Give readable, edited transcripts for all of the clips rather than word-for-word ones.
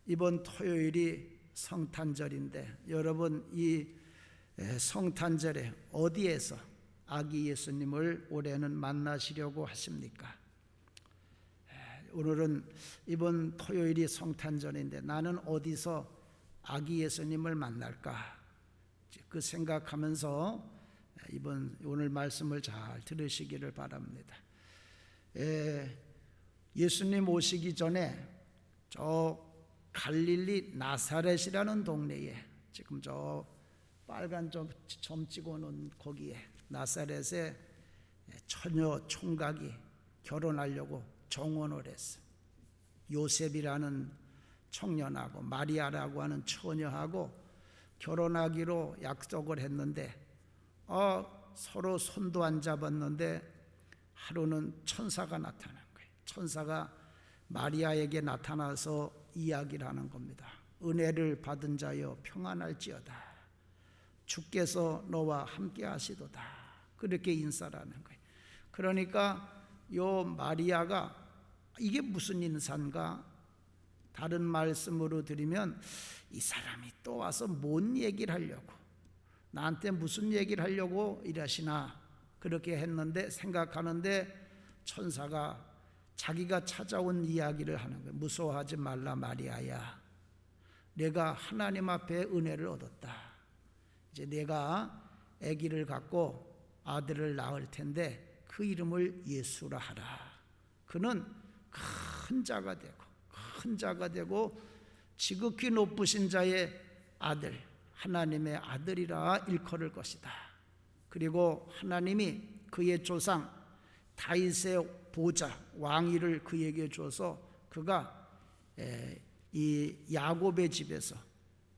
이번 토요일이 성탄절인데 여러분 이 성탄절에 어디에서 아기 예수님을 올해는 만나시려고 하십니까? 오늘은 이번 토요일이 성탄절인데 나는 어디서 아기 예수님을 만날까? 그 생각하면서 오늘 말씀을 잘 들으시기를 바랍니다. 예수님 오시기 전에 저 갈릴리 나사렛이라는 동네에 지금 저 빨간 점 찍어 놓은 거기에 나사렛에 처녀 총각이 결혼하려고 정원을 했어. 요셉이라는 청년하고 마리아라고 하는 처녀하고 결혼하기로 약속을 했는데 서로 손도 안 잡았는데 하루는 천사가 나타난 거예요. 천사가 마리아에게 나타나서 이야기를 하는 겁니다. 은혜를 받은 자여 평안할지어다. 주께서 너와 함께 하시도다. 그렇게 인사를 하는 거예요. 그러니까 요 마리아가 이게 무슨 인사인가? 다른 말씀으로 드리면 이 사람이 또 와서 뭔 얘기를 하려고, 나한테 무슨 얘기를 하려고 이러시나 그렇게 했는데 생각하는데 천사가 자기가 찾아온 이야기를 하는 거예요. 무서워하지 말라 마리아야. 내가 하나님 앞에 은혜를 얻었다. 이제 내가 아기를 갖고 아들을 낳을 텐데 그 이름을 예수라 하라. 그는 큰 자가 되고 지극히 높으신 자의 아들, 하나님의 아들이라 일컬을 것이다. 그리고 하나님이 그의 조상 다윗의 보좌 왕위를 그에게 줘서 그가 이 야곱의 집에서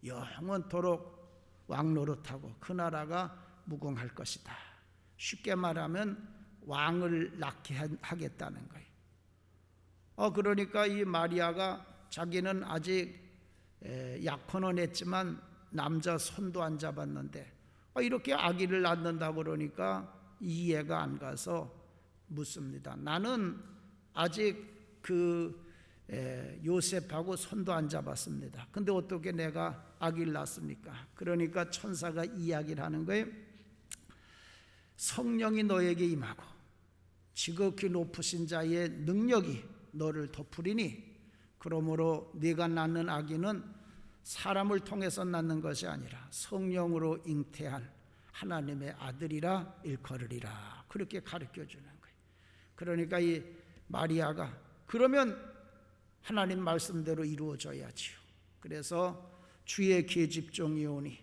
영원토록 왕노릇하고 그 나라가 무궁할 것이다. 쉽게 말하면 왕을 낳게 하겠다는 거예요. 그러니까 이 마리아가 자기는 아직 약혼은 했지만 남자 손도 안 잡았는데 이렇게 아기를 낳는다고 그러니까 이해가 안 가서 묻습니다. 나는 아직 요셉하고 손도 안 잡았습니다. 근데 어떻게 내가 아기를 낳습니까? 그러니까 천사가 이야기를 하는 거예요. 성령이 너에게 임하고 지극히 높으신 자의 능력이 너를 덮으리니 그러므로 네가 낳는 아기는 사람을 통해서 낳는 것이 아니라 성령으로 잉태한 하나님의 아들이라 일컬으리라. 그렇게 가르쳐 주는 거예요. 그러니까 이 마리아가 그러면 하나님 말씀대로 이루어져야지요. 그래서 주의 계집종이 오니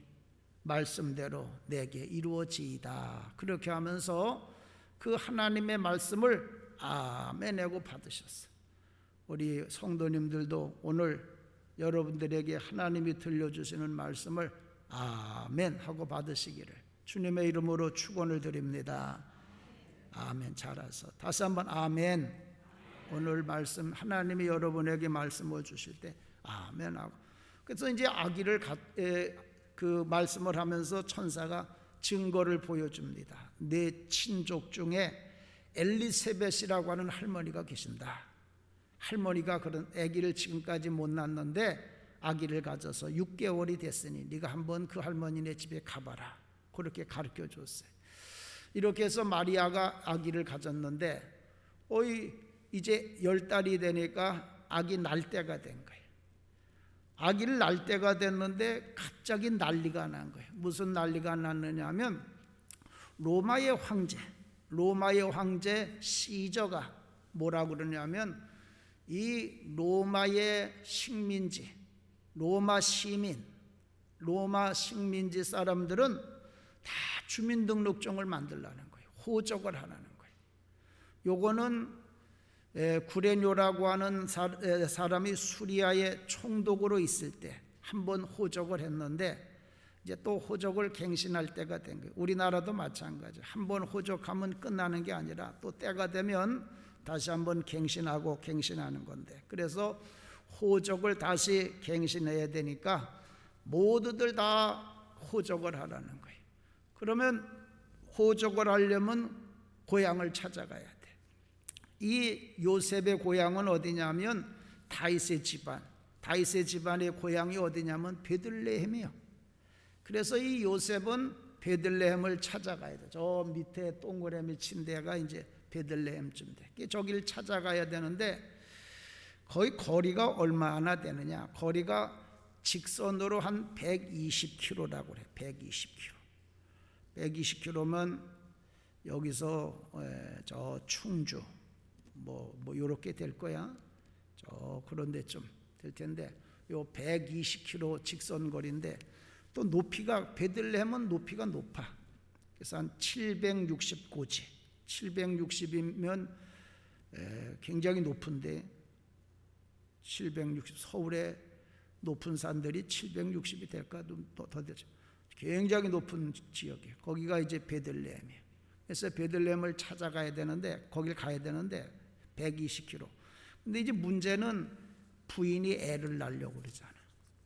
말씀대로 내게 이루어지이다. 그렇게 하면서 그 하나님의 말씀을 아멘 하고 받으셨어요. 우리 성도님들도 오늘 여러분들에게 하나님이 들려주시는 말씀을 아멘 하고 받으시기를 주님의 이름으로 축원을 드립니다. 아멘. 잘하서 다시 한번 아멘. 오늘 말씀 하나님이 여러분에게 말씀을 주실 때 아멘 하고, 그래서 이제 아기를 그 말씀을 하면서 천사가 증거를 보여줍니다. 내 친족 중에 엘리세벳이라고 하는 할머니가 계신다. 할머니가 그런 아기를 지금까지 못 낳았는데 아기를 가져서 6개월이 됐으니 네가 한번 그 할머니네 집에 가봐라. 그렇게 가르쳐 줬어요. 이렇게 해서 마리아가 아기를 가졌는데 이제 10달이 되니까 아기 날 때가 된 거예요. 아기를 낳을 때가 됐는데 갑자기 난리가 난 거예요. 무슨 난리가 났느냐 하면 로마의 황제 시저가 뭐라고 그러냐면 이 로마의 식민지, 로마 식민지 사람들은 다 주민등록증을 만들라는 거예요. 호적을 하라는 거예요. 요거는 구레뇨라고 하는 사람이 수리아의 총독으로 있을 때 한번 호적을 했는데 이제 또 호적을 갱신할 때가 된 거예요. 우리나라도 마찬가지예요. 한번 호적하면 끝나는 게 아니라 또 때가 되면 다시 한번 갱신하는 건데, 그래서 호적을 다시 갱신해야 되니까 모두들 다 호적을 하라는 거예요. 그러면 호적을 하려면 고향을 찾아가야 돼. 이 요셉의 고향은 어디냐면 다윗의 집안, 다윗의 집안의 고향이 어디냐면 베들레헴이에요. 그래서 이 요셉은 베들레헴을 찾아가야 돼. 저 밑에 동그라미 친 데가 이제 베들레헴쯤 돼. 저길 찾아가야 되는데 거의 거리가 얼마나 되느냐? 거리가 직선으로 한 120km라고 그래. 120km. 120km면 여기서 저 충주 뭐 요렇게 될 거야. 저 그런 데쯤 될 텐데 요 120km 직선 거리인데 또 높이가 베들레헴은 높이가 높아. 그래서 한 760고지. 760이면 굉장히 높은데 760 서울의 높은 산들이 760이 될까 더 되죠. 굉장히 높은 지역이에요. 거기가 이제 베들레헴이에요. 그래서 베들레헴을 찾아가야 되는데 거길 가야 되는데 120km. 근데 이제 문제는 부인이 애를 낳으려고 그러잖아.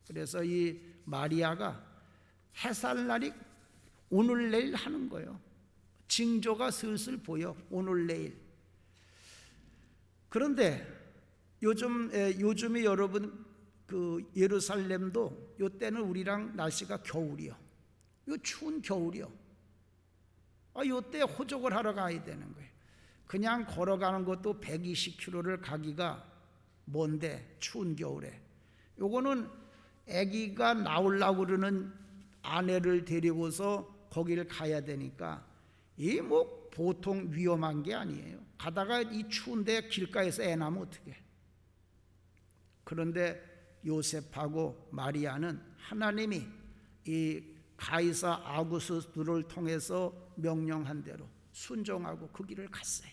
그래서 이 마리아가 해살날이 오늘 내일 하는 거예요. 징조가 슬슬 보여. 오늘 내일. 그런데 요즘에 여러분 그 예루살렘도 요때는 우리랑 날씨가 겨울이요. 요 추운 겨울이요. 요때 호적을 하러 가야 되는 거예요. 그냥 걸어가는 것도 120km를 가기가 먼데 추운 겨울에. 요거는 아기가 나오려고 그러는 아내를 데리고서 거기를 가야 되니까 이 뭐 보통 위험한 게 아니에요. 가다가 이 추운데 길가에서 애 낳으면 어떡해. 그런데 요셉하고 마리아는 하나님이 이 가이사 아구스도를 통해서 명령한 대로 순종하고 그 길을 갔어요.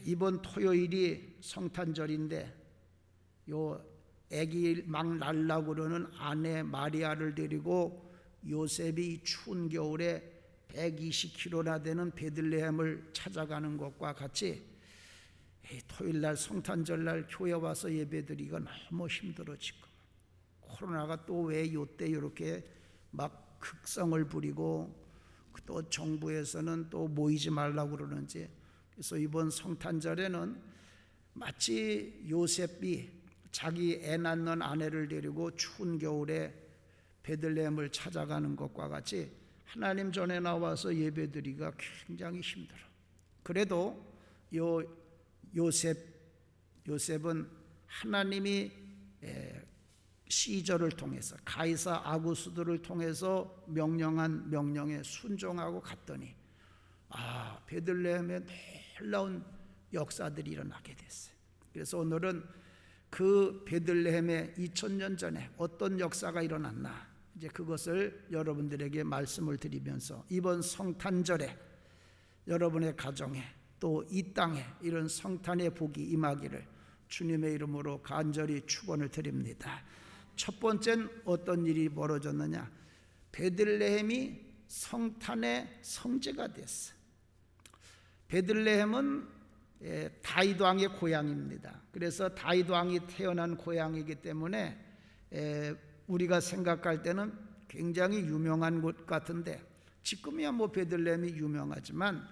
이번 토요일이 성탄절인데 요 아기 막 낳으려고 그러는 아내 마리아를 데리고 요셉이 추운 겨울에 120km나 되는 베들레헴을 찾아가는 것과 같이 토요일날 성탄절날 교회 와서 예배드리기가 너무 힘들어지고 코로나가 또 왜 요때 이렇게 막 극성을 부리고 또 정부에서는 또 모이지 말라고 그러는지. 그래서 이번 성탄절에는 마치 요셉이 자기 애 낳는 아내를 데리고 추운 겨울에 베들레헴을 찾아가는 것과 같이 하나님 전에 나와서 예배드리기가 굉장히 힘들어. 그래도 요셉은 하나님이 시저를 통해서 가이사 아구스도를 통해서 명령한 명령에 순종하고 갔더니 베들레헴에 놀라운 역사들이 일어나게 됐어요. 그래서 오늘은 그 베들레헴에 2000년 전에 어떤 역사가 일어났나 이제 그것을 여러분들에게 말씀을 드리면서 이번 성탄절에 여러분의 가정에 또 이 땅에 이런 성탄의 복이 임하기를 주님의 이름으로 간절히 축원을 드립니다. 첫 번째는 어떤 일이 벌어졌느냐? 베들레헴이 성탄의 성지가 됐어. 베들레헴은 다윗 왕의 고향입니다. 그래서 다윗 왕이 태어난 고향이기 때문에 우리가 생각할 때는 굉장히 유명한 곳 같은데 지금이야 뭐 베들레헴이 유명하지만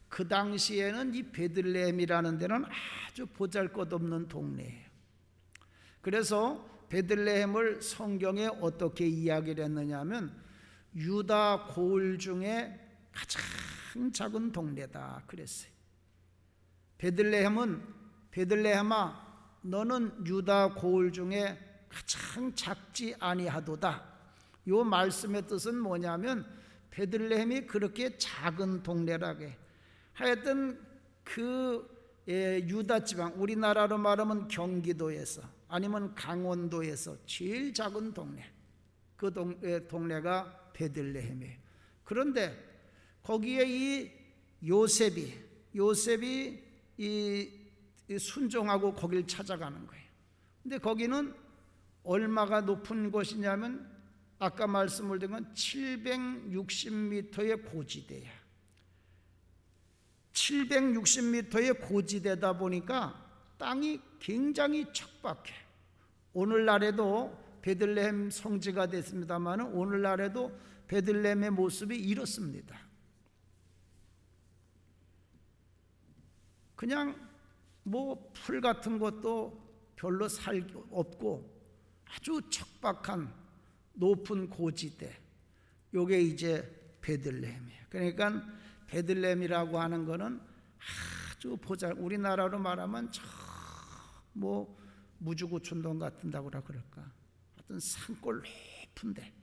그 당시에는 이 베들레헴이라는 데는 아주 보잘것없는 동네예요. 그래서 베들레헴을 성경에 어떻게 이야기를 했느냐 하면 유다 고을 중에 가장 작은 동네다 그랬어요. 베들레헴아 너는 유다 고을 중에 가장 작지 아니하도다. 이 말씀의 뜻은 뭐냐면 베들레헴이 그렇게 작은 동네라게 하여튼 그 유다 지방 우리나라로 말하면 경기도에서 아니면 강원도에서 제일 작은 동네 그 동네가 베들레헴이에요. 그런데 거기에 이 요셉이 이 순종하고 거길 찾아가는 거예요. 근데 거기는 얼마가 높은 곳이냐면 아까 말씀을 드린 건 760m의 고지대야. 760m의 고지대다 보니까 땅이 굉장히 척박해. 오늘날에도 베들레헴 성지가 됐습니다만 오늘날에도 베들레헴의 모습이 이렇습니다. 그냥 뭐 풀 같은 것도 별로 살 없고 아주 척박한 높은 고지대, 요게 이제 베들레헴이에요. 그러니까 베들레헴이라고 하는 거는 아주 우리나라로 말하면 뭐 무주구촌동 같은다고 그럴까, 어떤 산골 높은데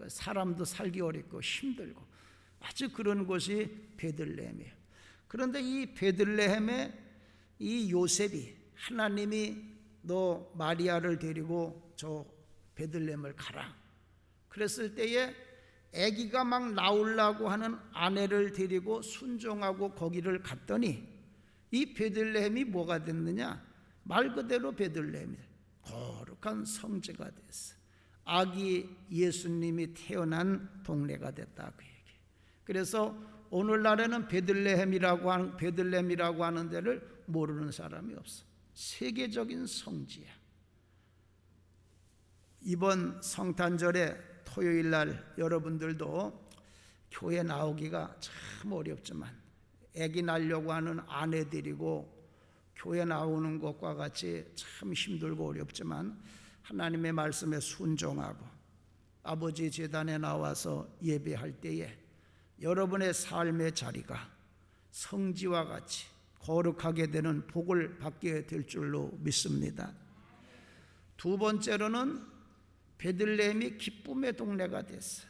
사람도 살기 어렵고 힘들고 아주 그런 곳이 베들레헴이에요. 그런데 이 베들레헴에 이 요셉이, 하나님이 너 마리아를 데리고 저 베들레헴을 가라 그랬을 때에 아기가 막 나오려고 하는 아내를 데리고 순종하고 거기를 갔더니 이 베들레헴이 뭐가 됐느냐, 말 그대로 베들레헴이 거룩한 성지가 됐어. 아기 예수님이 태어난 동네가 됐다 그 얘기. 그래서 오늘날에는 베들레헴이라고 하는 데를 모르는 사람이 없어. 세계적인 성지야. 이번 성탄절에 토요일 날 여러분들도 교회 나오기가 참 어렵지만 아기 낳으려고 하는 아내 데리고 교회 나오는 것과 같이 참 힘들고 어렵지만 하나님의 말씀에 순종하고 아버지 제단에 나와서 예배할 때에 여러분의 삶의 자리가 성지와 같이 거룩하게 되는 복을 받게 될 줄로 믿습니다. 두 번째로는 베들레헴이 기쁨의 동네가 됐어요.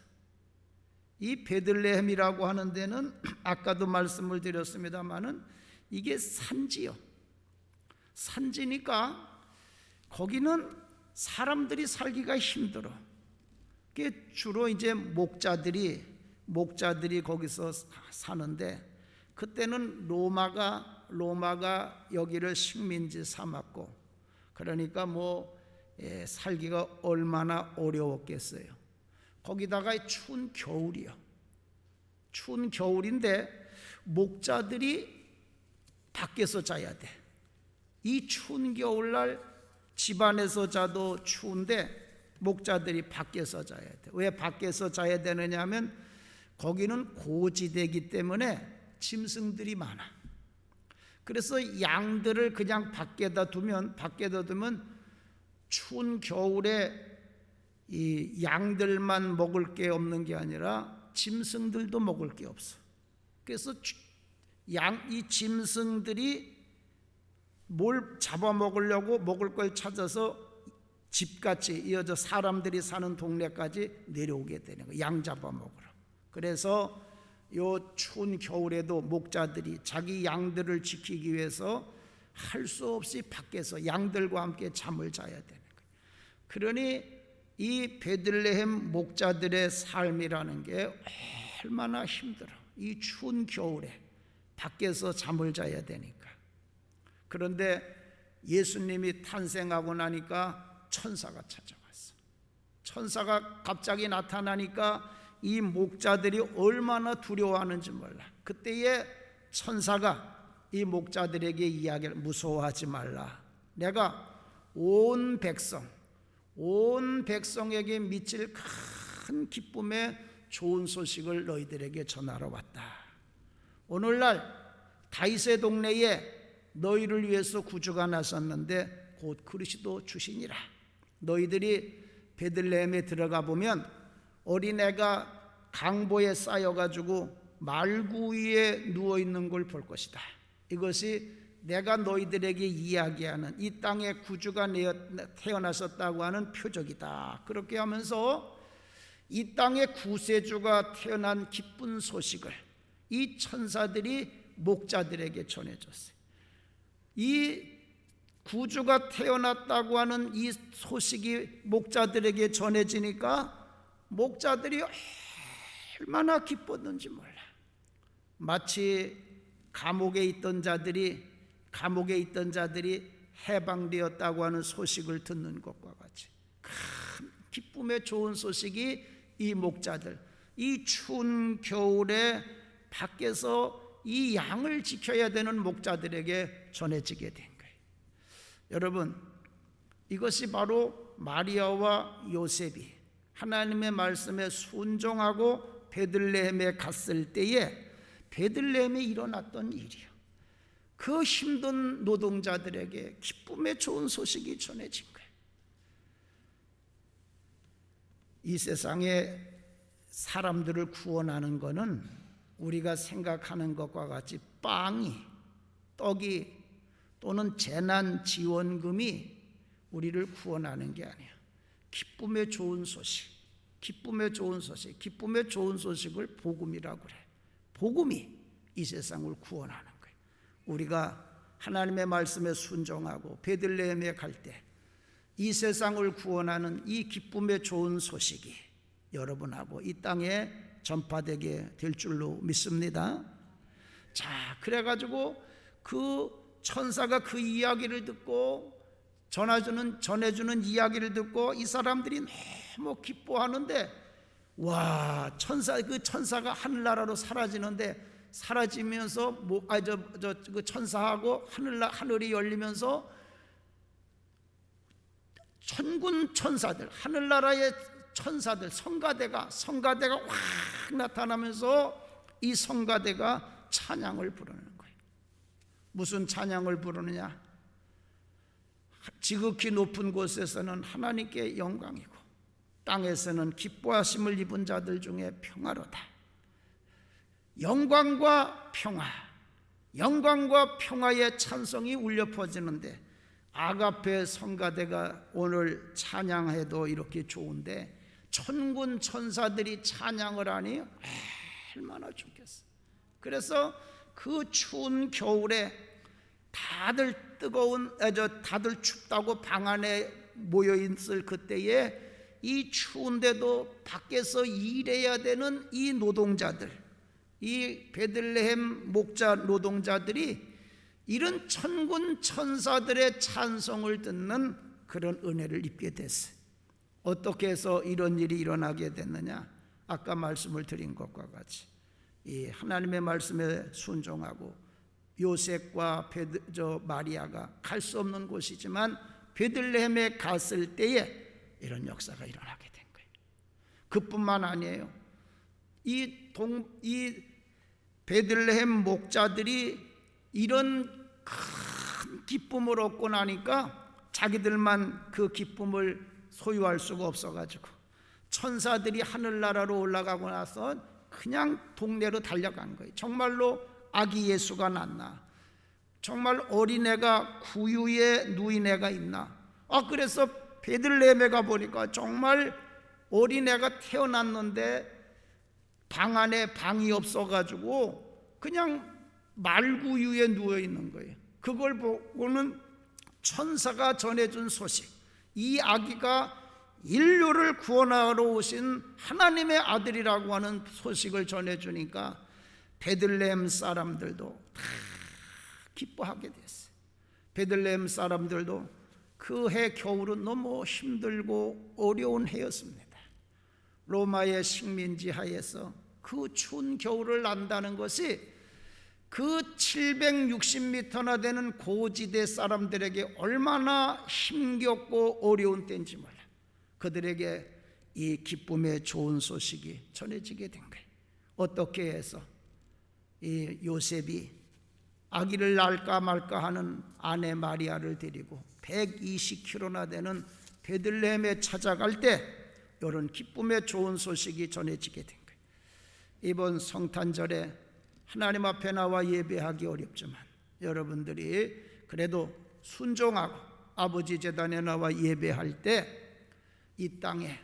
이 베들레헴이라고 하는 데는 아까도 말씀을 드렸습니다마는 이게 산지요. 산지니까 거기는 사람들이 살기가 힘들어. 그게 주로 이제 목자들이 거기서 사는데, 그때는 로마가 여기를 식민지 삼았고, 그러니까 살기가 얼마나 어려웠겠어요. 거기다가 추운 겨울이요. 추운 겨울인데 목자들이 밖에서 자야 돼. 이 추운 겨울날 집안에서 자도 추운데 목자들이 밖에서 자야 돼. 왜 밖에서 자야 되느냐 하면 거기는 고지대이기 때문에 짐승들이 많아. 그래서 양들을 그냥 밖에다 두면 추운 겨울에 이 양들만 먹을 게 없는 게 아니라 짐승들도 먹을 게 없어. 그래서 이 짐승들이 뭘 잡아먹으려고 먹을 걸 찾아서 집같이 이어져 사람들이 사는 동네까지 내려오게 되는 거예요. 양 잡아먹으러. 그래서 요 추운 겨울에도 목자들이 자기 양들을 지키기 위해서 할 수 없이 밖에서 양들과 함께 잠을 자야 되는 거예요. 그러니 이 베들레헴 목자들의 삶이라는 게 얼마나 힘들어. 이 추운 겨울에 밖에서 잠을 자야 되니까. 그런데 예수님이 탄생하고 나니까 천사가 찾아왔어. 천사가 갑자기 나타나니까 이 목자들이 얼마나 두려워하는지 몰라. 그때에 천사가 이 목자들에게 이야기를, 무서워하지 말라. 내가 온 백성에게 미칠 큰 기쁨의 좋은 소식을 너희들에게 전하러 왔다. 오늘날 다윗의 동네에 너희를 위해서 구주가 나섰는데 곧 그리스도 주시니라. 너희들이 베들레헴에 들어가 보면 어린애가 강보에 쌓여가지고 말구 위에 누워있는 걸 볼 것이다. 이것이 내가 너희들에게 이야기하는 이 땅에 구주가 태어나셨다고 하는 표적이다. 그렇게 하면서 이 땅에 구세주가 태어난 기쁜 소식을 이 천사들이 목자들에게 전해줬어요. 이 구주가 태어났다고 하는 이 소식이 목자들에게 전해지니까 목자들이 얼마나 기뻤는지 몰라. 마치 감옥에 있던 자들이 해방되었다고 하는 소식을 듣는 것과 같이 큰 기쁨의 좋은 소식이 이 목자들, 이 추운 겨울에 밖에서 이 양을 지켜야 되는 목자들에게 전해지게 된 거예요. 여러분, 이것이 바로 마리아와 요셉이 하나님의 말씀에 순종하고 베들레헴에 갔을 때에 베들레헴에 일어났던 일이에요. 그 힘든 노동자들에게 기쁨의 좋은 소식이 전해진 거예요. 이 세상에 사람들을 구원하는 것은 우리가 생각하는 것과 같이 빵이, 떡이 또는 재난지원금이 우리를 구원하는 게 아니야. 기쁨의 좋은 소식, 기쁨의 좋은 소식, 기쁨의 좋은 소식을 복음이라고 그래. 복음이 이 세상을 구원하는 거예요. 우리가 하나님의 말씀에 순종하고 베들레헴에 갈 때 이 세상을 구원하는 이 기쁨의 좋은 소식이 여러분하고 이 땅에 전파되게 될 줄로 믿습니다. 자, 그래가지고 그 천사가 그 이야기를 듣고 전해주는 이야기를 듣고 이 사람들이 너무 기뻐하는데, 와, 그 천사가 하늘나라로 사라지는데, 사라지면서 그 천사하고 하늘이 열리면서 천군 천사들, 하늘나라의 천사들, 성가대가 확 나타나면서 이 성가대가 찬양을 부르는 거예요. 무슨 찬양을 부르느냐? 지극히 높은 곳에서는 하나님께 영광이고 땅에서는 기뻐하심을 입은 자들 중에 평화로다. 영광과 평화의 찬송이 울려 퍼지는데, 아가페 성가대가 오늘 찬양해도 이렇게 좋은데 천군 천사들이 찬양을 하니 얼마나 좋겠어. 그래서 그 추운 겨울에 다들 다들 춥다고 방 안에 모여 있을 그때에 이 추운데도 밖에서 일해야 되는 이 노동자들, 이 베들레헴 목자 노동자들이 이런 천군 천사들의 찬송을 듣는 그런 은혜를 입게 됐어요. 어떻게 해서 이런 일이 일어나게 됐느냐? 아까 말씀을 드린 것과 같이 이 하나님의 말씀에 순종하고 요셉과 마리아가 갈 수 없는 곳이지만 베들레헴에 갔을 때에 이런 역사가 일어나게 된 거예요. 그뿐만 아니에요. 이 베들레헴 목자들이 이런 큰 기쁨을 얻고 나니까 자기들만 그 기쁨을 소유할 수가 없어가지고 천사들이 하늘나라로 올라가고 나서 그냥 동네로 달려간 거예요. 정말로 아기 예수가 났나? 정말 어린애가 구유에 누인 애가 있나? 그래서 베들레헴에 가보니까 정말 어린애가 태어났는데 방 안에 방이 없어가지고 그냥 말구유에 누워 있는 거예요. 그걸 보고는 천사가 전해준 소식, 이 아기가 인류를 구원하러 오신 하나님의 아들이라고 하는 소식을 전해주니까 베들레헴 사람들도 다 기뻐하게 됐어요. 베들레헴 사람들도 그 해 겨울은 너무 힘들고 어려운 해였습니다. 로마의 식민지 하에서 그 추운 겨울을 난다는 것이 그 760m나 되는 고지대 사람들에게 얼마나 힘겹고 어려운 때인지 몰라. 그들에게 이 기쁨의 좋은 소식이 전해지게 된 거예요. 어떻게 해서 이 요셉이 아기를 낳을까 말까 하는 아내 마리아를 데리고 120km나 되는 베들레헴에 찾아갈 때 이런 기쁨의 좋은 소식이 전해지게 된 거예요. 이번 성탄절에 하나님 앞에 나와 예배하기 어렵지만 여러분들이 그래도 순종하고 아버지 제단에 나와 예배할 때 이 땅에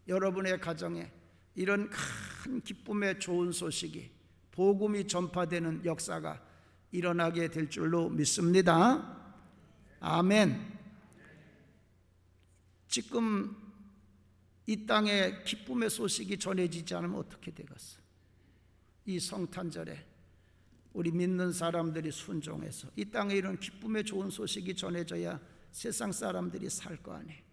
여러분의 가정에 이런 큰 기쁨의 좋은 소식이 복음이 전파되는 역사가 일어나게 될 줄로 믿습니다. 아멘. 지금 이 땅에 기쁨의 소식이 전해지지 않으면 어떻게 되겠어? 이 성탄절에 우리 믿는 사람들이 순종해서 이 땅에 이런 기쁨의 좋은 소식이 전해져야 세상 사람들이 살 거 아니에요.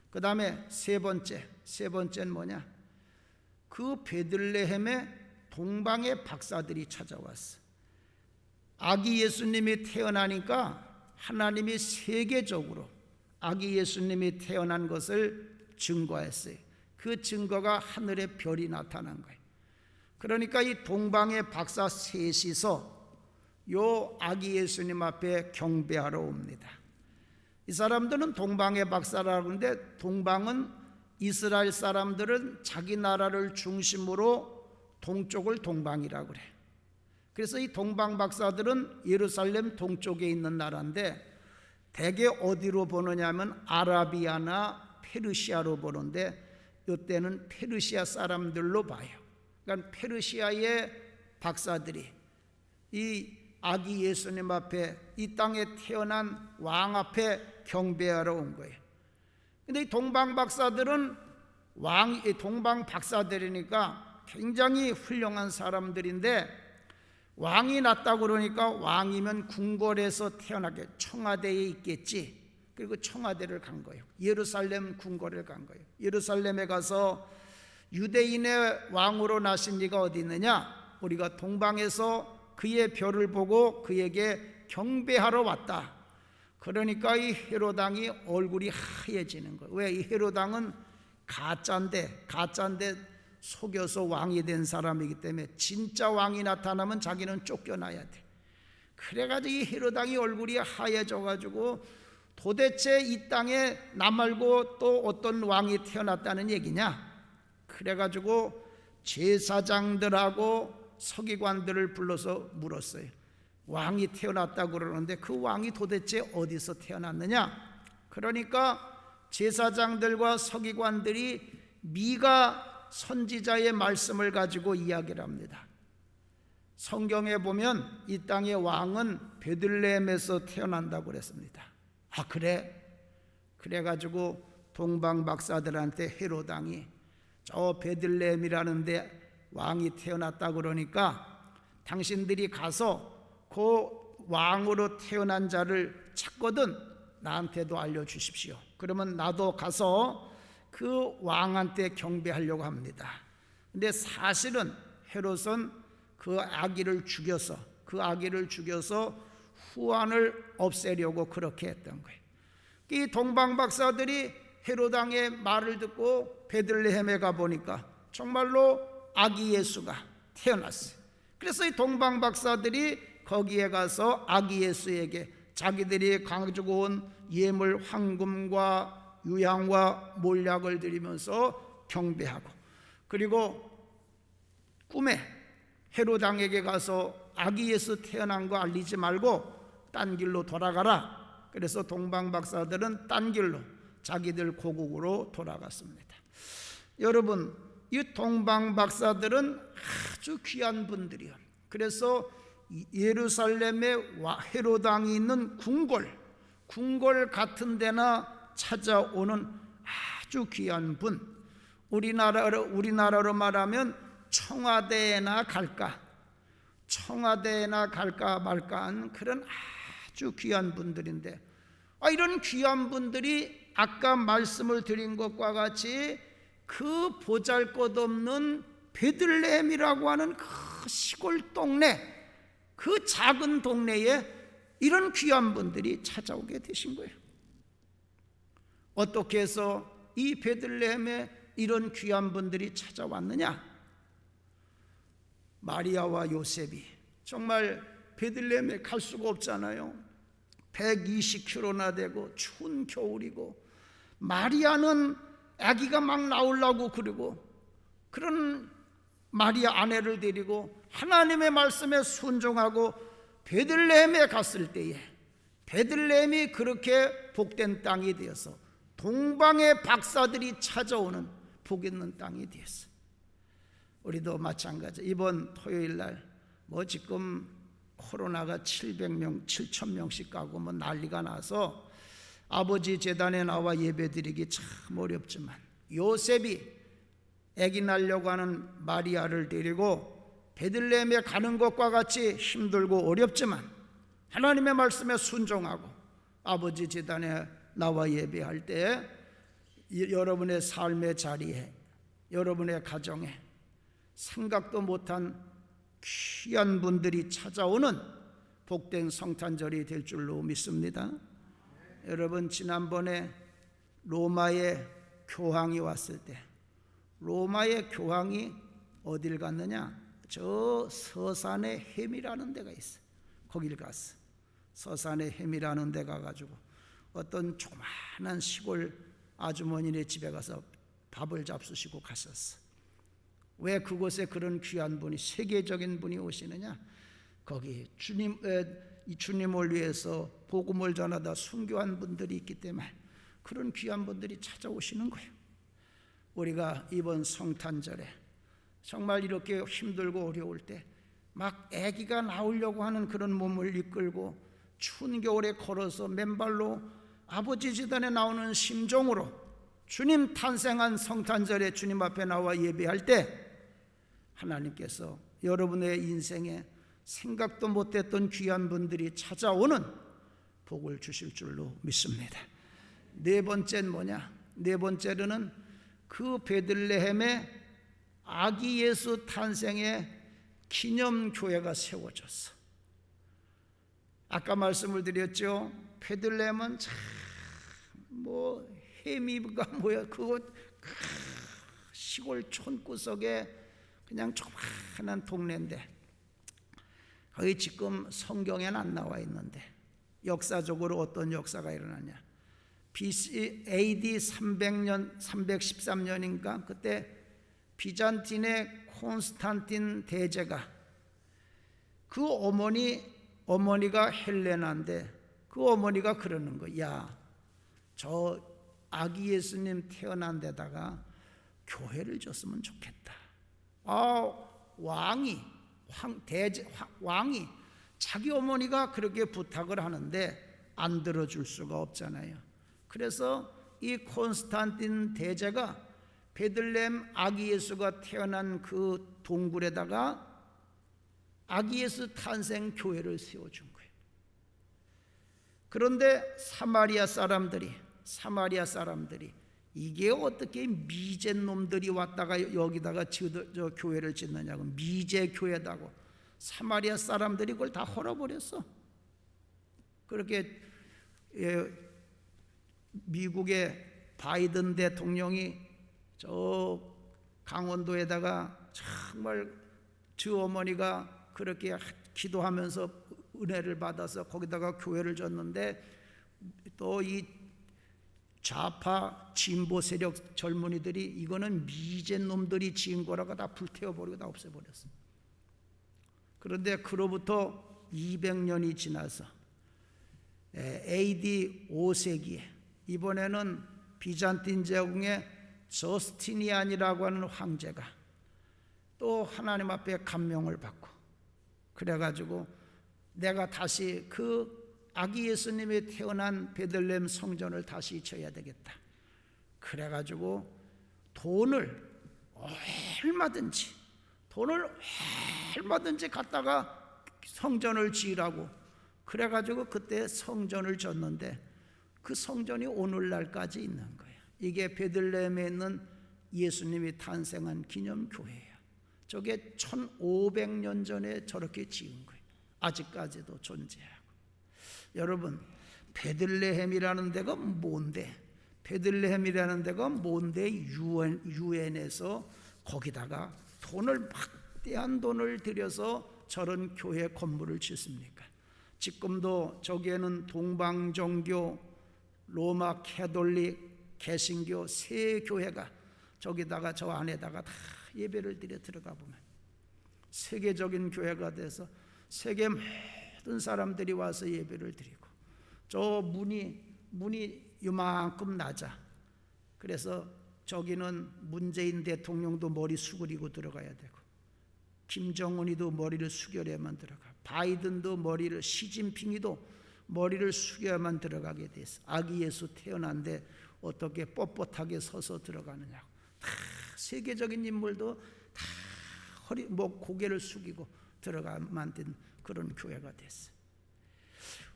그 다음에 세 번째는 뭐냐? 그 베들레헴에 동방의 박사들이 찾아왔어. 아기 예수님이 태어나니까 하나님이 세계적으로 아기 예수님이 태어난 것을 증거했어요. 그 증거가 하늘의 별이 나타난 거예요. 그러니까 이 동방의 박사 셋이서 요 아기 예수님 앞에 경배하러 옵니다. 이 사람들은 동방의 박사라고 하는데, 동방은 이스라엘 사람들은 자기 나라를 중심으로 동쪽을 동방이라고 그래. 그래서 이 동방 박사들은 예루살렘 동쪽에 있는 나라인데, 대개 어디로 보느냐면 아라비아나 페르시아로 보는데, 이때는 페르시아 사람들로 봐요. 그러니까 페르시아의 박사들이 이 아기 예수님 앞에, 이 땅에 태어난 왕 앞에 경배하러 온 거예요. 근데 이 동방 박사들은 동방 박사들이니까 굉장히 훌륭한 사람들인데, 왕이 났다고 그러니까 왕이면 궁궐에서 태어나게 청와대에 있겠지. 그리고 청와대를 간 거예요. 예루살렘 궁궐을 간 거예요. 예루살렘에 가서 유대인의 왕으로 나신 이가 어디 있느냐? 우리가 동방에서 그의 별을 보고 그에게 경배하러 왔다. 그러니까 이 헤롯 왕이 얼굴이 하얘지는 거예요. 왜? 이 헤롯 왕은 가짜인데 속여서 왕이 된 사람이기 때문에 진짜 왕이 나타나면 자기는 쫓겨나야 돼. 그래가지고 이 헤롯 왕이 얼굴이 하얘져가지고, 도대체 이 땅에 나 말고 또 어떤 왕이 태어났다는 얘기냐? 그래가지고 제사장들하고 서기관들을 불러서 물었어요. 왕이 태어났다고 그러는데 그 왕이 도대체 어디서 태어났느냐? 그러니까 제사장들과 서기관들이 미가 선지자의 말씀을 가지고 이야기를 합니다. 성경에 보면 이 땅의 왕은 베들레헴에서 태어난다고 그랬습니다. 아, 그래? 그래가지고 동방 박사들한테 헤롯 왕이 저 베들레헴이라는 데 왕이 태어났다고 그러니까 당신들이 가서 그 왕으로 태어난 자를 찾거든 나한테도 알려주십시오. 그러면 나도 가서 그 왕한테 경배하려고 합니다. 근데 사실은 헤롯은 그 아기를 죽여서 후환을 없애려고 그렇게 했던 거예요. 이 동방 박사들이 헤롯 왕의 말을 듣고 베들레헴에 가보니까 정말로 아기 예수가 태어났어요. 그래서 이 동방 박사들이 거기에 가서 아기 예수에게 자기들이 가지고 온 예물 황금과 유향과 몰약을 드리면서 경배하고, 그리고 꿈에 헤롯 왕에게 가서 아기 예수 태어난 거 알리지 말고 딴 길로 돌아가라. 그래서 동방 박사들은 딴 길로 자기들 고국으로 돌아갔습니다. 여러분, 이 동방 박사들은 아주 귀한 분들이요. 그래서 예루살렘에 헤롯 왕이 있는 궁궐 같은 데나 찾아오는 아주 귀한 분. 우리나라로 말하면 청와대에나 갈까 말까한 그런 아주 귀한 분들인데, 이런 귀한 분들이 아까 말씀을 드린 것과 같이 그 보잘것없는 베들레헴이라고 하는 그 시골 동네, 그 작은 동네에 이런 귀한 분들이 찾아오게 되신 거예요. 어떻게 해서 이 베들레헴에 이런 귀한 분들이 찾아왔느냐? 마리아와 요셉이 정말 베들레헴에 갈 수가 없잖아요. 120km나 되고 추운 겨울이고, 마리아는 아기가 막 나오려고 그러고, 그런 마리아 아내를 데리고 하나님의 말씀에 순종하고 베들레헴에 갔을 때에 베들레헴이 그렇게 복된 땅이 되어서 동방의 박사들이 찾아오는 복 있는 땅이 되었어요. 우리도 마찬가지. 이번 토요일 날 지금 코로나가 7,000명씩 가고 난리가 나서 아버지 제단에 나와 예배드리기 참 어렵지만, 요셉이 아기 낳으려고 하는 마리아를 데리고 베들레헴에 가는 것과 같이 힘들고 어렵지만 하나님의 말씀에 순종하고 아버지 제단에 나와 예배할 때 여러분의 삶의 자리에, 여러분의 가정에 생각도 못한 귀한 분들이 찾아오는 복된 성탄절이 될 줄로 믿습니다. 여러분, 지난번에 로마의 교황이 왔을 때, 로마의 교황이 어딜 갔느냐? 저 서산의 햄이라는 데가 있어요. 거길 갔어. 서산의 햄이라는 데 가가지고 어떤 조그마한 시골 아주머니네 집에 가서 밥을 잡수시고 가셨어. 왜 그곳에 그런 귀한 분이, 세계적인 분이 오시느냐? 거기 주님을 위해서 복음을 전하다 순교한 분들이 있기 때문에 그런 귀한 분들이 찾아오시는 거예요. 우리가 이번 성탄절에 정말 이렇게 힘들고 어려울 때 막 아기가 나오려고 하는 그런 몸을 이끌고 추운 겨울에 걸어서 맨발로 아버지 제단에 나오는 심정으로 주님 탄생한 성탄절에 주님 앞에 나와 예배할 때 하나님께서 여러분의 인생에 생각도 못했던 귀한 분들이 찾아오는 복을 주실 줄로 믿습니다. 네 번째는 뭐냐? 네 번째로는 그 베들레헴에 아기 예수 탄생의 기념교회가 세워졌어. 아까 말씀을 드렸죠. 베들레헴은 참 해미가 뭐야, 그거 시골 촌구석에 그냥 조그마한 동네인데 거기 지금 성경에는 안 나와 있는데 역사적으로 어떤 역사가 일어났냐? BC AD 300년 313년인가 그때 비잔틴의 콘스탄틴 대제가 그 어머니가 헬레나인데 그 어머니가 그러는 거야. 야, 저 아기 예수님 태어난 데다가 교회를 줬으면 좋겠다. 왕이 자기 어머니가 그렇게 부탁을 하는데 안 들어줄 수가 없잖아요. 그래서 이 콘스탄틴 대제가 베들레헴 아기 예수가 태어난 그 동굴에다가 아기 예수 탄생 교회를 세워준 거예요. 그런데 사마리아 사람들이 이게 어떻게 미젠 놈들이 왔다가 여기다가 저 교회를 짓느냐고, 미제 교회다고 사마리아 사람들이 그걸 다 헐어버렸어. 그렇게 미국의 바이든 대통령이 저 강원도에다가 정말 주 어머니가 그렇게 기도하면서 은혜를 받아서 거기다가 교회를 줬는데 또 이 좌파 진보 세력 젊은이들이 이거는 미젠 놈들이 지은 거라고 다 불태워버리고 다 없애버렸어. 그런데 그로부터 200년이 지나서 AD 5세기에 이번에는 비잔틴 제국의 저스티니안이라고 하는 황제가 또 하나님 앞에 감명을 받고 그래가지고 내가 다시 그 아기 예수님이 태어난 베들레헴 성전을 다시 지어야 되겠다. 그래가지고 돈을 얼마든지 갖다가 성전을 지으라고 그래가지고 그때 성전을 졌는데 그 성전이 오늘날까지 있는 거예요. 이게 베들레헴에 있는 예수님이 탄생한 기념교회예요. 저게 1500년 전에 저렇게 지은 거예요. 아직까지도 존재하고. 여러분, 베들레헴이라는 데가 뭔데? 베들레헴이라는 데가 뭔데 유엔에서 거기다가 막대한 돈을 들여서 저런 교회 건물을 짓습니까? 지금도 저기에는 동방종교, 로마 캐톨릭, 개신교 세 교회가 저기다가 저 안에다가 다 예배를 드려 들어가 보면 세계적인 교회가 돼서 세계 모든 사람들이 와서 예배를 드리고 저 문이 요만큼 낮아. 그래서 저기는 문재인 대통령도 머리 수그리고 들어가야 되고 김정은이도 머리를 숙여야만 들어가. 바이든도 시진핑이도 머리를 숙여야만 들어가게 됐어. 아기 예수 태어난데 어떻게 뻣뻣하게 서서 들어가느냐고. 다 세계적인 인물도 다 고개를 숙이고 들어가만 된 그런 교회가 됐어.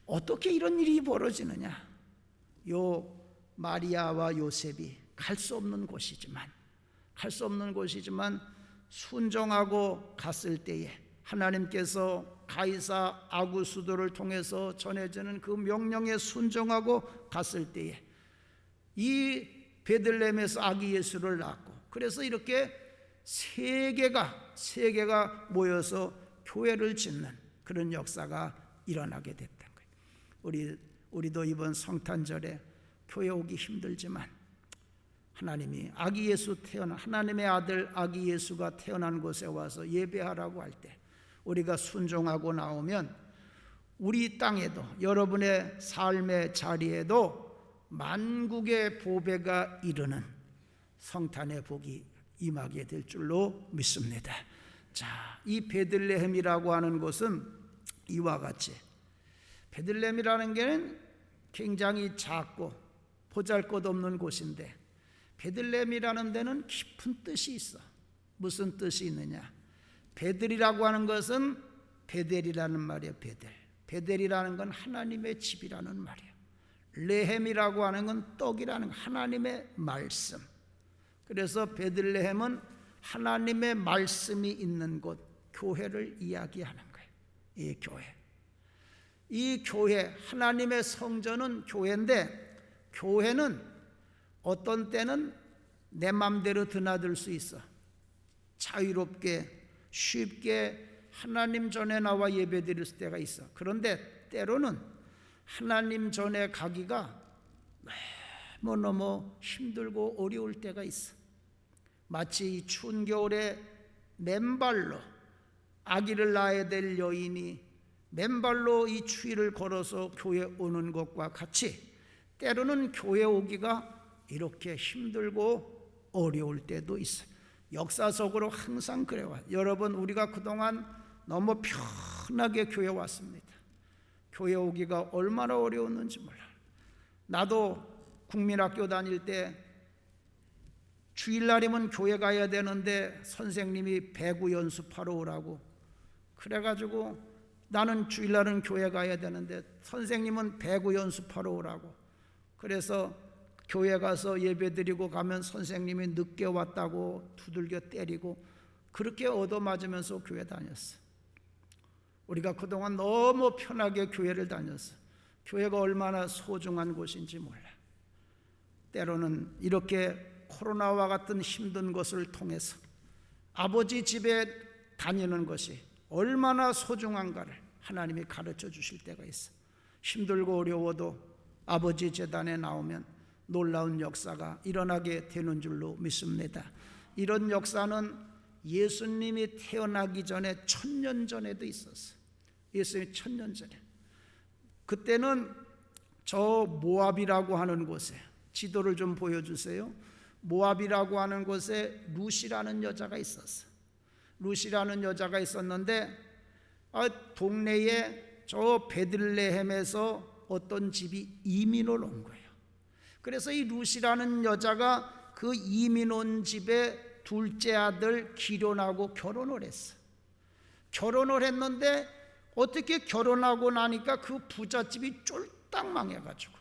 어떻게 이런 일이 벌어지느냐? 요 마리아와 요셉이 갈 수 없는 곳이지만 순종하고 갔을 때에 하나님께서 가이사 아구스도를 통해서 전해지는 그 명령에 순종하고 갔을 때에 이 베들레헴에서 아기 예수를 낳고 그래서 이렇게 세계가 모여서 교회를 짓는 그런 역사가 일어나게 됐던 거예요. 우리도 이번 성탄절에 교회 오기 힘들지만 하나님이 하나님의 아들 아기 예수가 태어난 곳에 와서 예배하라고 할 때 우리가 순종하고 나오면 우리 땅에도, 여러분의 삶의 자리에도 만국의 보배가 이르는 성탄의 복이 임하게 될 줄로 믿습니다. 자, 이 베들레헴이라고 하는 곳은 이와 같이, 베들레헴이라는 게 굉장히 작고 보잘것없는 곳인데, 베들레헴이라는 데는 깊은 뜻이 있어. 무슨 뜻이 있느냐? 베들이라고 하는 것은 베델이라는 말이에요. 베델이라는 건 하나님의 집이라는 말이에요. 레헴이라고 하는 건 떡이라는, 하나님의 말씀. 그래서 베들레헴은 하나님의 말씀이 있는 곳, 교회를 이야기하는 거예요. 이 교회, 하나님의 성전은 교회인데, 교회는 어떤 때는 내 맘대로 드나들 수 있어. 자유롭게 쉽게 하나님 전에 나와 예배드릴 때가 있어. 그런데 때로는 하나님 전에 가기가 너무 힘들고 어려울 때가 있어. 마치 이 추운 겨울에 맨발로 아기를 낳아야 될 여인이 맨발로 이 추위를 걸어서 교회 오는 것과 같이 때로는 교회 오기가 이렇게 힘들고 어려울 때도 있어요. 역사적으로 항상 그래요. 여러분, 우리가 그동안 너무 편하게 교회 왔습니다. 교회 오기가 얼마나 어려웠는지 몰라요. 나도 국민학교 다닐 때 주일날이면 교회 가야 되는데 선생님이 배구 연습하러 오라고, 그래가지고 나는 주일날은 교회 가야 되는데 선생님은 배구 연습하러 오라고, 그래서 교회 가서 예배드리고 가면 선생님이 늦게 왔다고 두들겨 때리고, 그렇게 얻어맞으면서 교회 다녔어. 우리가 그동안 너무 편하게 교회를 다녔어. 교회가 얼마나 소중한 곳인지 몰라. 때로는 이렇게 코로나와 같은 힘든 것을 통해서 아버지 집에 다니는 것이 얼마나 소중한가를 하나님이 가르쳐 주실 때가 있어. 힘들고 어려워도 아버지 제단에 나오면 놀라운 역사가 일어나게 되는 줄로 믿습니다. 이런 역사는 예수님이 태어나기 전에 1000년 전에도 있었어요. 예수님이 1000년 전에. 그때는 저 모압이라고 하는 곳에, 지도를 좀 보여주세요. 모압이라고 하는 곳에 룻이라는 여자가 있었어요. 룻이라는 여자가 있었는데 동네에 저 베들레헴에서 어떤 집이 이민을 온 거예요. 그래서 이 룻이라는 여자가 그 이민 온 집에 둘째 아들 기련하고 결혼을 했어. 결혼을 했는데 어떻게 결혼하고 나니까 그 부잣집이 쫄딱 망해가지고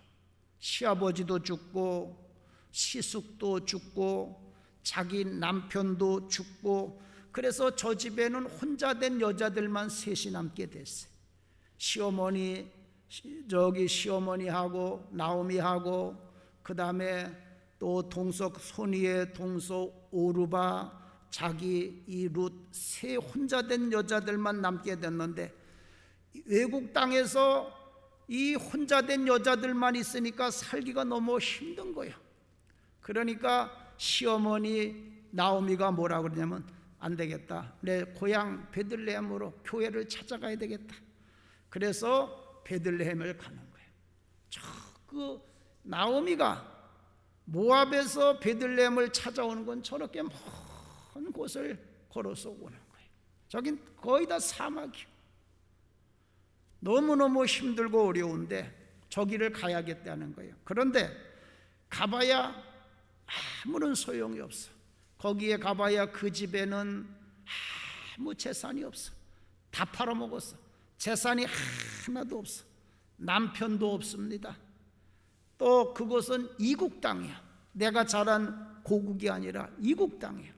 시아버지도 죽고 시숙도 죽고 자기 남편도 죽고, 그래서 저 집에는 혼자 된 여자들만 셋이 남게 됐어요. 시어머니하고 나오미하고, 그 다음에 또 동석 손이의 동서 오르바, 자기 이 룻, 세 혼자 된 여자들만 남게 됐는데, 외국 땅에서 이 혼자 된 여자들만 있으니까 살기가 너무 힘든 거예요. 그러니까 시어머니 나오미가 뭐라 그러냐면, 안 되겠다, 내 고향 베들레헴으로 교회를 찾아가야 되겠다. 그래서 베들레헴을 가는 거예요. 그 나오미가 모압에서 베들레헴을 찾아오는 건 저렇게 먼 곳을 걸어서 오는 거예요. 저긴 거의 다 사막이에요. 너무너무 힘들고 어려운데 저기를 가야겠다는 거예요. 그런데 가봐야 아무런 소용이 없어. 거기에 가봐야 그 집에는 아무 재산이 없어. 다 팔아먹었어. 재산이 하나도 없어. 남편도 없습니다. 또 그곳은 이국 땅이야. 내가 자란 고국이 아니라 이국 땅이야.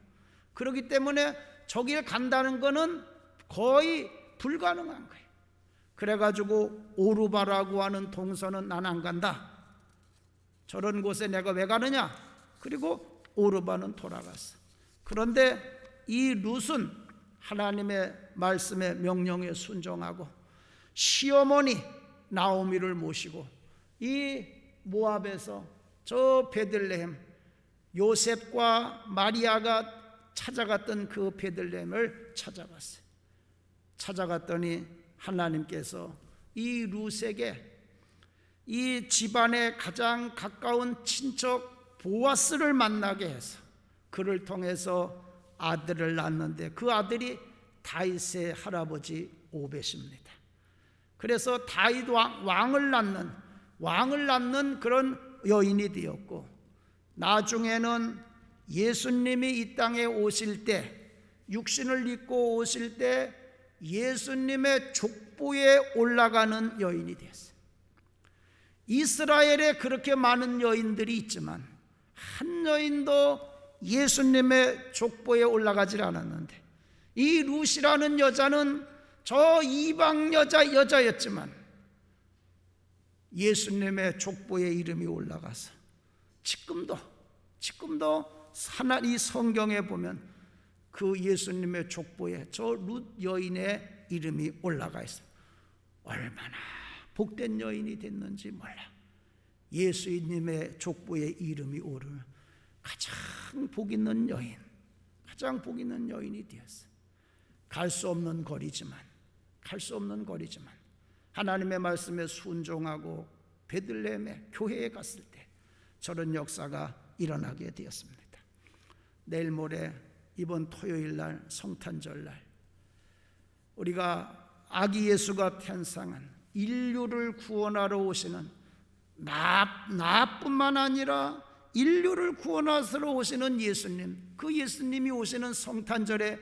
그렇기 때문에 저길 간다는 거는 거의 불가능한 거예요. 그래가지고 오르바라고 하는 동서는 난 안 간다. 저런 곳에 내가 왜 가느냐? 그리고 오르바는 돌아갔어. 그런데 이 룻은 하나님의 말씀에 명령에 순종하고 시어머니 나오미를 모시고 이 모압에서 저 베들레헴, 요셉과 마리아가 찾아갔던 그 베들레헴을 찾아갔어요. 찾아갔더니 하나님께서 이 룻에게 이 집안의 가장 가까운 친척 보아스를 만나게 해서 그를 통해서 아들을 낳았는데 그 아들이 다윗의 할아버지 오벳입니다. 그래서 다윗 왕을 낳는 그런 여인이 되었고, 나중에는 예수님이 이 땅에 오실 때, 육신을 입고 오실 때 예수님의 족보에 올라가는 여인이 되었어요. 이스라엘에 그렇게 많은 여인들이 있지만 한 여인도 예수님의 족보에 올라가질 않았는데, 이 룻이라는 여자는 저 이방 여자였지만 예수님의 족보에 이름이 올라가서 지금도 이 성경에 보면 그 예수님의 족보에 저 룻 여인의 이름이 올라가 있어요. 얼마나 복된 여인이 됐는지 몰라. 예수님의 족보에 이름이 오르는 가장 복 있는 여인이 되었어요. 갈 수 없는 거리지만 하나님의 말씀에 순종하고 베들레헴의 교회에 갔을 때 저런 역사가 일어나게 되었습니다. 내일 모레 이번 토요일 날 성탄절 날 우리가 아기 예수가 탄생한 인류를 구원하러 오시는 나뿐만 아니라 인류를 구원하러 오시는 예수님, 그 예수님이 오시는 성탄절에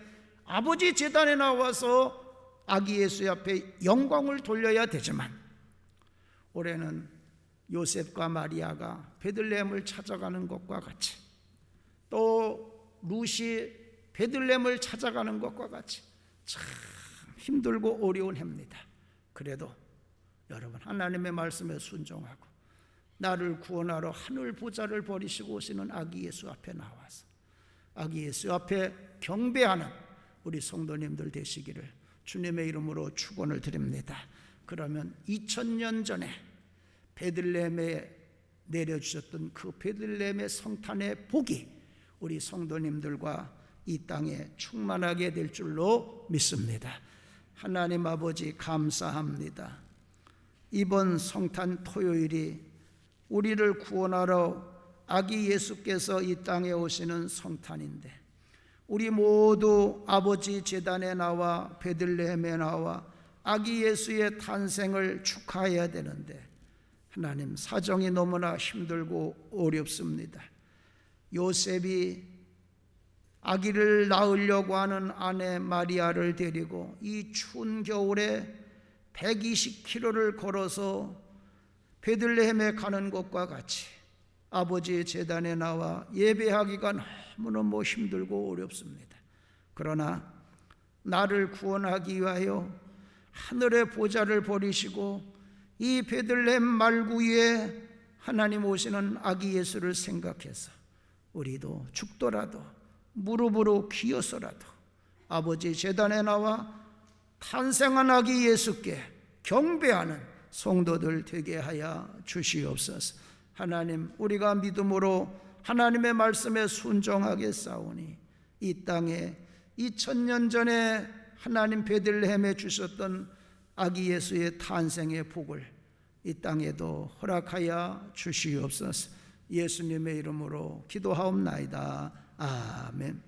아버지 제단에 나와서 아기 예수 앞에 영광을 돌려야 되지만, 올해는 요셉과 마리아가 베들레헴을 찾아가는 것과 같이, 또 룻이 베들레헴을 찾아가는 것과 같이 참 힘들고 어려운 해입니다. 그래도 여러분, 하나님의 말씀에 순종하고 나를 구원하러 하늘 보좌를 버리시고 오시는 아기 예수 앞에 나와서 아기 예수 앞에 경배하는 우리 성도님들 되시기를 주님의 이름으로 축원을 드립니다. 그러면 2000년 전에 베들레헴에 내려주셨던 그 베들레헴의 성탄의 복이 우리 성도님들과 이 땅에 충만하게 될 줄로 믿습니다. 하나님 아버지 감사합니다. 이번 성탄 토요일이 우리를 구원하러 아기 예수께서 이 땅에 오시는 성탄인데, 우리 모두 아버지 제단에 나와 베들레헴에 나와 아기 예수의 탄생을 축하해야 되는데, 하나님 사정이 너무나 힘들고 어렵습니다. 요셉이 아기를 낳으려고 하는 아내 마리아를 데리고 이 추운 겨울에 120km를 걸어서 베들레헴에 가는 것과 같이 아버지의 제단에 나와 예배하기가 너무너무 힘들고 어렵습니다. 그러나 나를 구원하기 위하여 하늘의 보좌를 버리시고 이 베들레헴 말구 위에 하나님 오시는 아기 예수를 생각해서 우리도 죽더라도 무릎으로 기어서라도 아버지 제단에 나와 탄생한 아기 예수께 경배하는 성도들 되게 하여 주시옵소서. 하나님, 우리가 믿음으로 하나님의 말씀에 순종하게 싸우니 이 땅에 2000년 전에 하나님 베들레헴에 주셨던 아기 예수의 탄생의 복을 이 땅에도 허락하여 주시옵소서. 예수님의 이름으로 기도하옵나이다. 아멘.